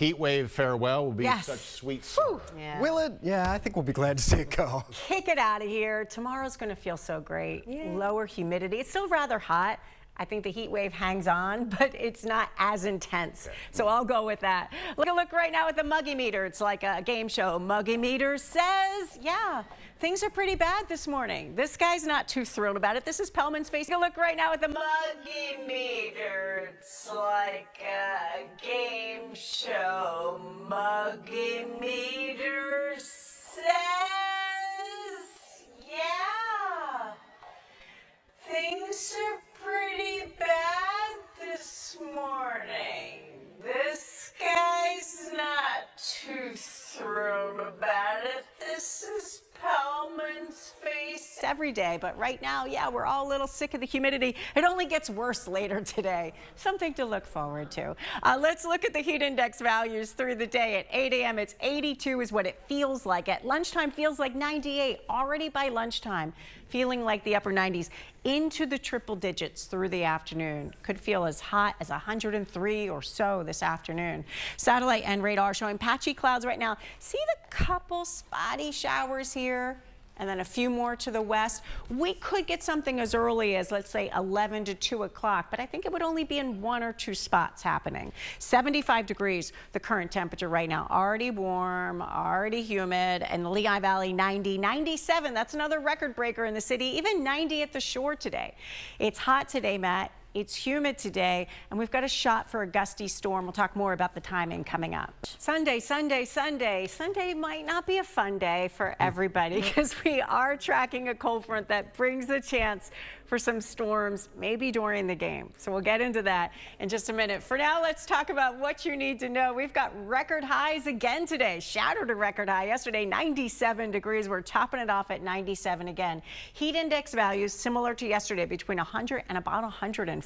heat wave farewell will be Yes. such sweet summer. Yeah. Will it? Yeah, I think we'll be glad to see it go. Kick it out of here. Tomorrow's going to feel so great. Lower humidity. It's still rather hot. I think the heat wave hangs on, but it's not as intense. So I'll go with that. Look right now at the Muggy Meter. It's like a game show. Muggy Meter says, yeah, things are pretty bad this morning. This guy's not too thrilled about it. This is Pellman's face. Look right now at the Muggy Meter. It's like a game show. Muggy Meter says, yeah, things are pretty bad this morning. This guy's not too thrilled about it. This is Pellman's face every day, but right now, yeah, we're all a little sick of the humidity. It only gets worse later today. Something to look forward to. Let's look at the heat index values through the day. At 8 a.m., it's 82 is what it feels like. At lunchtime, feels like 98. Already by lunchtime, feeling like the upper 90s. Into the triple digits through the afternoon. Could feel as hot as 103 or so this afternoon. Satellite and radar showing patchy clouds right now. See the couple spotty showers here? And then a few more to the west. We could get something as early as, let's say, 11 to 2 o'clock, but I think it would only be in 1 or 2 spots happening. 75 degrees, the current temperature right now. Already warm, already humid, and the Lehigh Valley 90, 97. That's another record breaker in the city, even 90 at the shore today. It's hot today, Matt. It's humid today, and we've got a shot for a gusty storm. We'll talk more about the timing coming up. Sunday. Sunday might not be a fun day for everybody because we are tracking a cold front that brings a chance for some storms, maybe during the game. So we'll get into that in just a minute. For now, let's talk about what you need to know. We've got record highs again today. Shattered a record high yesterday, 97 degrees. We're topping it off at 97 again. Heat index values similar to yesterday, between 100 and about 105.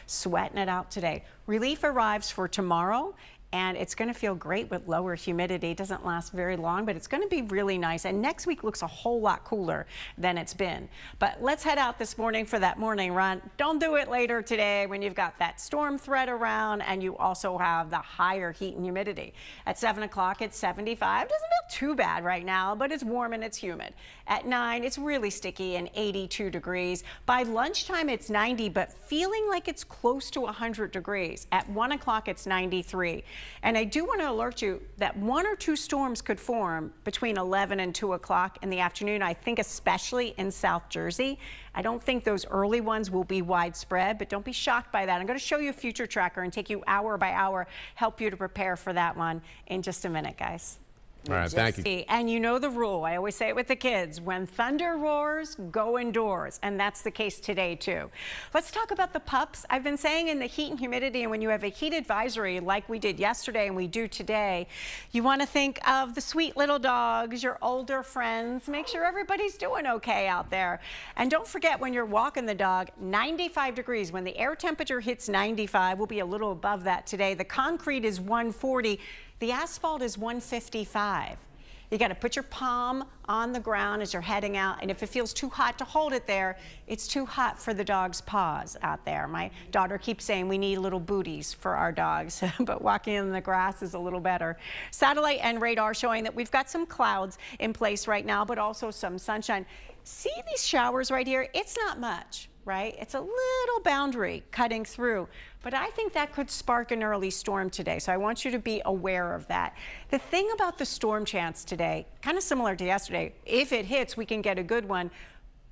Sweating it out today. Relief arrives for tomorrow, and it's going to feel great with lower humidity. It doesn't last very long, but it's going to be really nice. And next week looks a whole lot cooler than it's been. But let's head out this morning for that morning run. Don't do it later today when you've got that storm threat around and you also have the higher heat and humidity. At 7 o'clock, it's 75. Doesn't feel too bad right now, but it's warm and it's humid. At 9, it's really sticky and 82 degrees. By lunchtime, it's 90, but feeling like it's close to 100 degrees. At 1 o'clock, it's 93. And I do want to alert you that 1 or 2 storms could form between 11 and 2 o'clock in the afternoon, I think especially in South Jersey. I don't think those early ones will be widespread, but don't be shocked by that. I'm going to show you a future tracker and take you hour by hour, help you to prepare for that one in just a minute, guys. All right, thank you. And you know the rule. I always say it with the kids. When thunder roars, go indoors. And that's the case today, too. Let's talk about the pups. I've been saying in the heat and humidity, and when you have a heat advisory like we did yesterday and we do today, you want to think of the sweet little dogs, your older friends. Make sure everybody's doing okay out there. And don't forget, when you're walking the dog, 95 degrees. When the air temperature hits 95, we'll be a little above that today. The concrete is 140. The asphalt is 155. You got to put your palm on the ground as you're heading out, and if it feels too hot to hold it there, it's too hot for the dog's paws out there. My daughter keeps saying we need little booties for our dogs, but walking in the grass is a little better. Satellite and radar showing that we've got some clouds in place right now, but also some sunshine. See these showers right here? It's not much, right? It's a little boundary cutting through, but I think that could spark an early storm today. So I want you to be aware of that. The thing about the storm chance today, kind of similar to yesterday, if it hits, we can get a good one,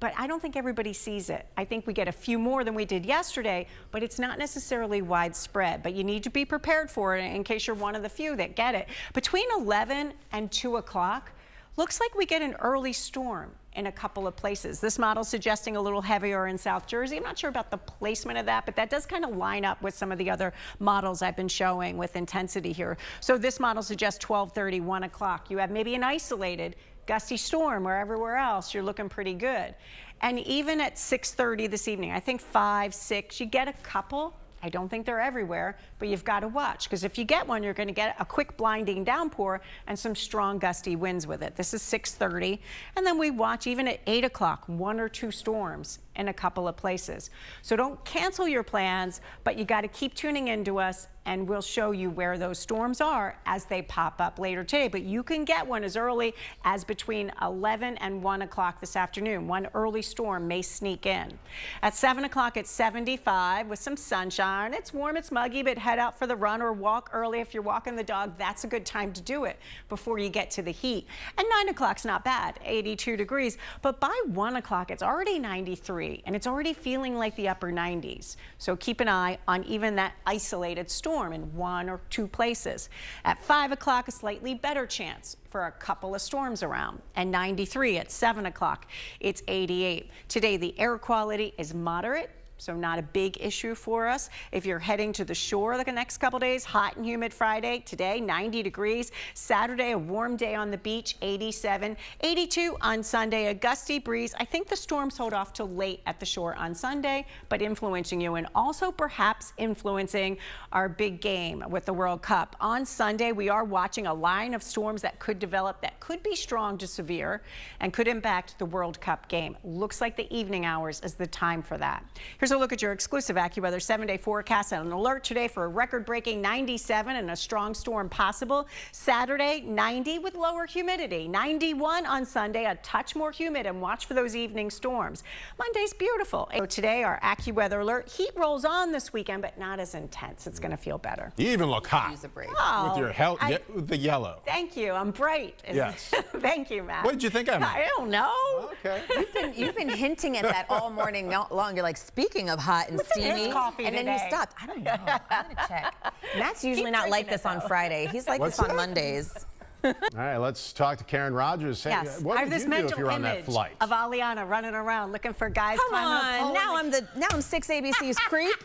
but I don't think everybody sees it. I think we get a few more than we did yesterday, but it's not necessarily widespread. But you need to be prepared for it in case you're one of the few that get it. Between 11 and 2 o'clock, looks like we get an early storm in a couple of places. This model suggesting a little heavier in South Jersey. I'm not sure about the placement of that, but that does kind of line up with some of the other models I've been showing with intensity here. So this model suggests 12:30, 1 o'clock. You have maybe an isolated gusty storm where everywhere else you're looking pretty good. And even at 6:30 this evening, I think 5, 6, you get a couple. I don't think they're everywhere, but you've got to watch, because if you get one, you're going to get a quick blinding downpour and some strong gusty winds with it. This is 6:30, and then we watch even at 8 o'clock, 1 or 2 storms in a couple of places. So don't cancel your plans, but you got to keep tuning into us, and we'll show you where those storms are as they pop up later today. But you can get one as early as between 11 and 1 o'clock this afternoon. One early storm may sneak in. At 7 o'clock, it's 75 with some sunshine. It's warm, it's muggy, but head out for the run or walk early. If you're walking the dog, that's a good time to do it before you get to the heat. And 9 o'clock's not bad, 82 degrees. But by 1 o'clock, it's already 93, and it's already feeling like the upper 90s. So keep an eye on even that isolated storm in 1 or 2 places. At 5 o'clock, a slightly better chance for a couple of storms around, and 93 at 7 o'clock. It's 88. Today, the air quality is moderate, so not a big issue for us. If you're heading to the shore the next couple days, hot and humid Friday. Today, 90 degrees. Saturday, a warm day on the beach, 87. 82 on Sunday, a gusty breeze. I think the storms hold off till late at the shore on Sunday, but influencing you and also perhaps influencing our big game with the World Cup. On Sunday, we are watching a line of storms that could develop that could be strong to severe and could impact the World Cup game. Looks like the evening hours is the time for that. Here's a look at your exclusive AccuWeather 7-day forecast and an alert today for a record-breaking 97 and a strong storm possible. Saturday, 90 with lower humidity. 91 on Sunday, a touch more humid, and watch for those evening storms. Monday's beautiful. So today, our AccuWeather alert. Heat rolls on this weekend, but not as intense. It's going to feel better. You even look hot Use a break. with your with the yellow. Thank you. I'm bright. Yes. Thank you, Matt. What did you think I meant? I don't know. Okay. You've been hinting at that all morning long. You're like, speaking of hot and steamy, coffee and then you today? stopped. I don't know. I'm gonna check. Matt's usually not like this on Friday. He's like What's this on that? Mondays. All right, let's talk to Karen Rogers. Hey, Yes, what I have would this you do if mental you were on that image flight? of Aliana running around looking for guys Come climbing up on, poles. now I'm 6 ABC's creep.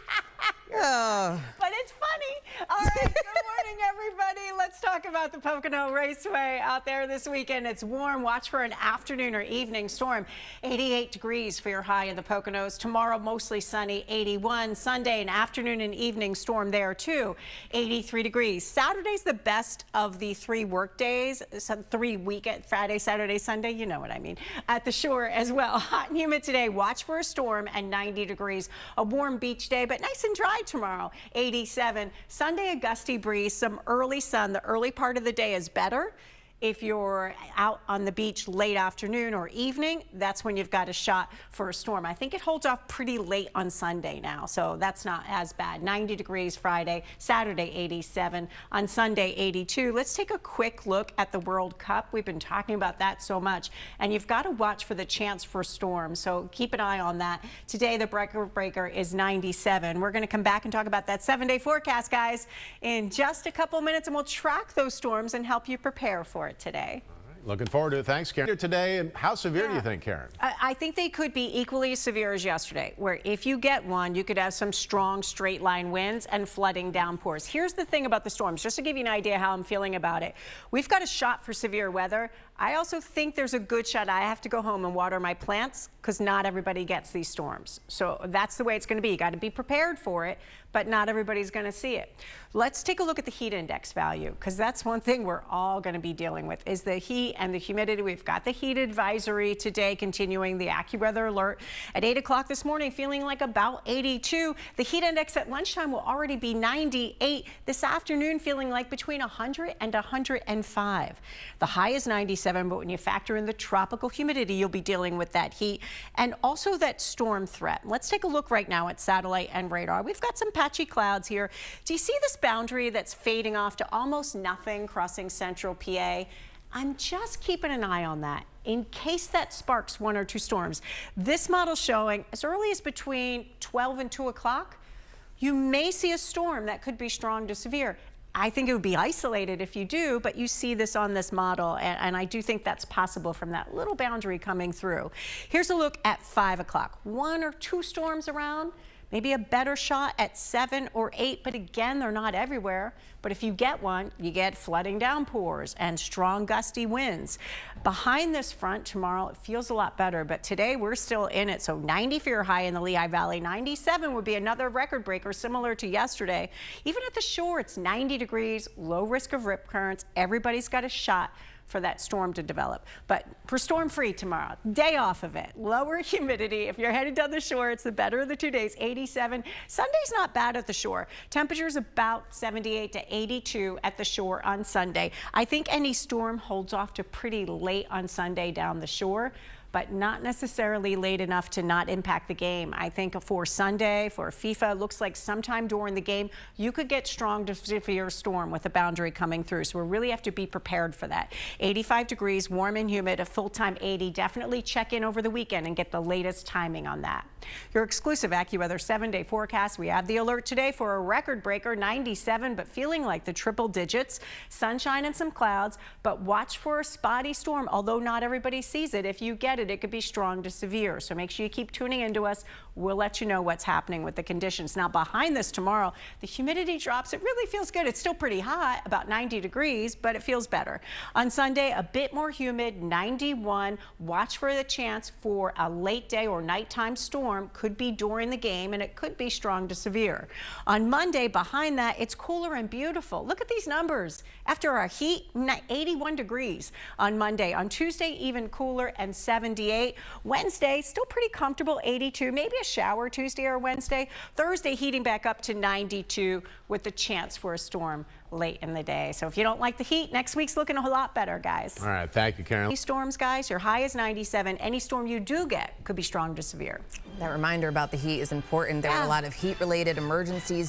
Oh. But it's funny. All right, good morning, everybody. Let's talk about the Pocono Raceway out there this weekend. It's warm. Watch for an afternoon or evening storm. 88 degrees for your high in the Poconos. Tomorrow, mostly sunny, 81. Sunday, an afternoon and evening storm there, too, 83 degrees. Saturday's the best of the 3 work days, 3 weekend, Friday, Saturday, Sunday. You know what I mean. At the shore as well. Hot and humid today. Watch for a storm and 90 degrees. A warm beach day, but nice and dry tomorrow, 87. Sunday, a gusty breeze, some early sun. The early part of the day is better. If you're out on the beach late afternoon or evening, that's when you've got a shot for a storm. I think it holds off pretty late on Sunday now, so that's not as bad. 90 degrees Friday, Saturday 87, on Sunday 82. Let's take a quick look at the World Cup. We've been talking about that so much, and you've got to watch for the chance for storms, so keep an eye on that. Today, the breaker is 97. We're going to come back and talk about that 7-day forecast, guys, in just a couple minutes, and we'll track those storms and help you prepare for it today. Looking forward to it. Thanks, Karen. Today, and how severe do you think, Karen? I think they could be equally as severe as yesterday, where if you get one, you could have some strong straight line winds and flooding downpours. Here's the thing about the storms, just to give you an idea how I'm feeling about it. We've got a shot for severe weather. I also think there's a good shot I have to go home and water my plants because not everybody gets these storms. So that's the way it's going to be. You got to be prepared for it, but not everybody's going to see it. Let's take a look at the heat index value, because that's one thing we're all going to be dealing with is the heat and the humidity. We've got the heat advisory today, continuing the AccuWeather alert at 8 o'clock this morning, feeling like about 82. The heat index at lunchtime will already be 98. This afternoon, feeling like between 100 and 105. The high is 97, but when you factor in the tropical humidity, you'll be dealing with that heat and also that storm threat. Let's take a look right now at satellite and radar. We've got some patchy clouds here. Do you see this boundary that's fading off to almost nothing crossing central PA? I'm just keeping an eye on that in case that sparks 1 or 2 storms. This model showing as early as between 12 and 2 o'clock, you may see a storm that could be strong to severe. I think it would be isolated if you do, but you see this on this model, and I do think that's possible from that little boundary coming through. Here's a look at 5 o'clock. 1 or 2 storms around. Maybe a better shot at 7 or 8, but again, they're not everywhere. But if you get one, you get flooding downpours and strong gusty winds. Behind this front tomorrow, it feels a lot better, but today we're still in it. So 90 for your high in the Lehigh Valley. 97 would be another record breaker similar to yesterday. Even at the shore, it's 90 degrees, low risk of rip currents. Everybody's got a shot for that storm to develop. But we're storm free tomorrow, day off of it. Lower humidity. If you're headed down the shore, it's the better of the 2 days, 87. Sunday's not bad at the shore. Temperatures about 78 to 82 at the shore on Sunday. I think any storm holds off to pretty late on Sunday down the shore, but not necessarily late enough to not impact the game. I think for Sunday, for FIFA, it looks like sometime during the game, you could get strong to severe storm with a boundary coming through. So we really have to be prepared for that. 85 degrees, warm and humid, a full-time 80. Definitely check in over the weekend and get the latest timing on that. Your exclusive AccuWeather 7-day forecast. We have the alert today for a record breaker, 97, but feeling like the triple digits. Sunshine and some clouds, but watch for a spotty storm. Although not everybody sees it, if you get it could be strong to severe. So make sure you keep tuning into us. We'll let you know what's happening with the conditions. Now behind this tomorrow, the humidity drops. It really feels good. It's still pretty hot, about 90 degrees, but it feels better. On Sunday, a bit more humid, 91. Watch for the chance for a late day or nighttime storm. Could be during the game, and it could be strong to severe. On Monday, behind that, it's cooler and beautiful. Look at these numbers. After our heat, 81 degrees on Monday. On Tuesday, even cooler and 78. Wednesday, still pretty comfortable, 82. Maybe a shower Tuesday or Wednesday. Thursday, heating back up to 92 with the chance for a storm late in the day. So if you don't like the heat, next week's looking a whole lot better, guys. All right, thank you, Karen. These storms, guys, your high is 97. Any storm you do get could be strong to severe. That reminder about the heat is important. There were a lot of heat-related emergencies